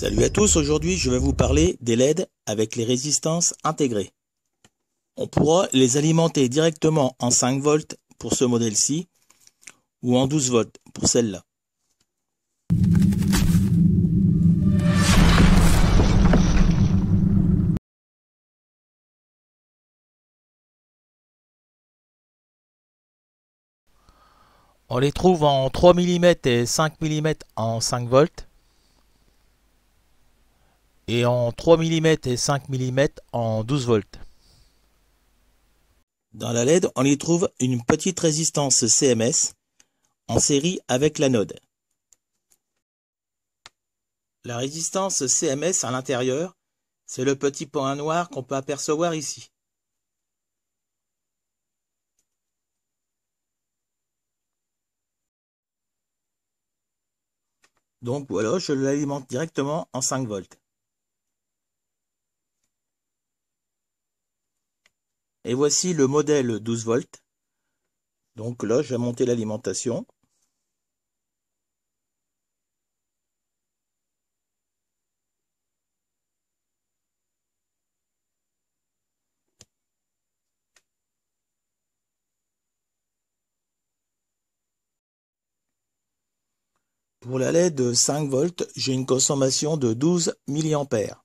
Salut à tous, aujourd'hui je vais vous parler des LED avec les résistances intégrées. On pourra les alimenter directement en 5 volts pour ce modèle-ci ou en 12 volts pour celle-là. On les trouve en 3 mm et 5 mm en 5 volts et en 3 mm et 5 mm en 12 volts. Dans la LED, on y trouve une petite résistance CMS en série avec l'anode. La résistance CMS à l'intérieur, c'est le petit point noir qu'on peut apercevoir ici. Donc voilà, je l'alimente directement en 5 volts. Et voici le modèle 12 volts. Donc là, je vais monter l'alimentation. Pour la LED 5 volts, j'ai une consommation de 12 mA.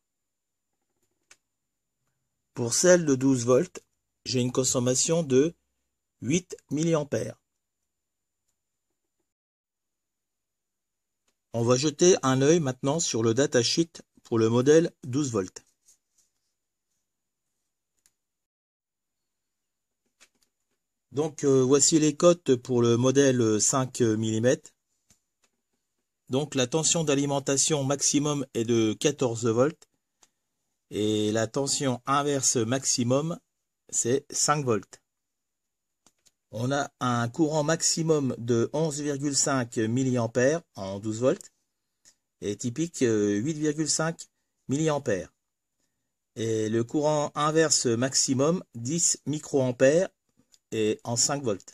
Pour celle de 12 volts, j'ai une consommation de 8 mA. On va jeter un œil maintenant sur le datasheet pour le modèle 12 volts. Donc voici les cotes pour le modèle 5 mm. Donc la tension d'alimentation maximum est de 14 volts et la tension inverse maximum c'est 5 volts. On a un courant maximum de 11,5 mA en 12 volts et typique 8,5 mA. Et le courant inverse maximum 10 microampères et en 5 volts.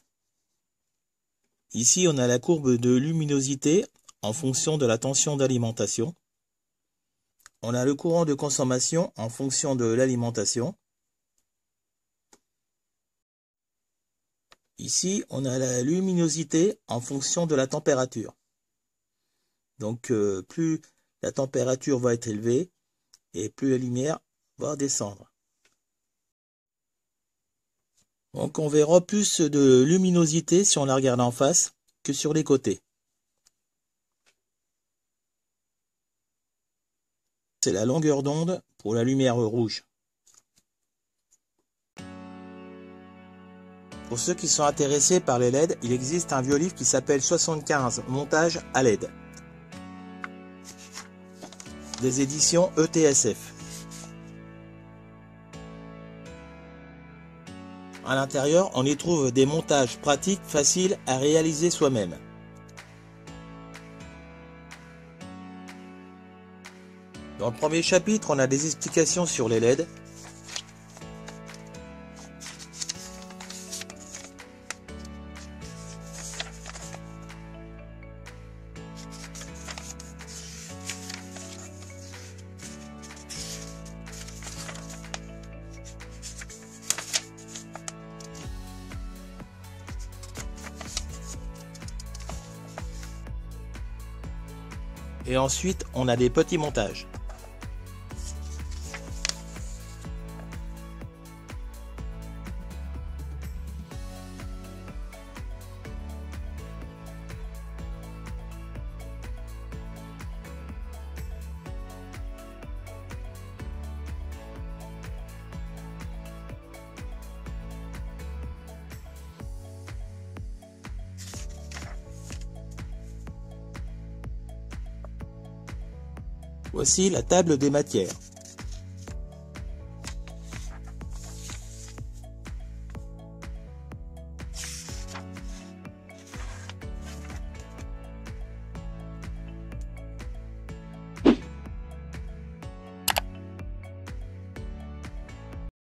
Ici on a la courbe de luminosité en fonction de la tension d'alimentation. On a le courant de consommation en fonction de l'alimentation. Ici, on a la luminosité en fonction de la température. Donc, plus la température va être élevée et plus la lumière va descendre. Donc, on verra plus de luminosité si on la regarde en face que sur les côtés. C'est la longueur d'onde pour la lumière rouge. Pour ceux qui sont intéressés par les LED, il existe un vieux livre qui s'appelle 75 montages à LED. Des éditions ETSF. À l'intérieur, on y trouve des montages pratiques, faciles à réaliser soi-même. Dans le premier chapitre, on a des explications sur les LED. Et ensuite, on a des petits montages. Voici la table des matières.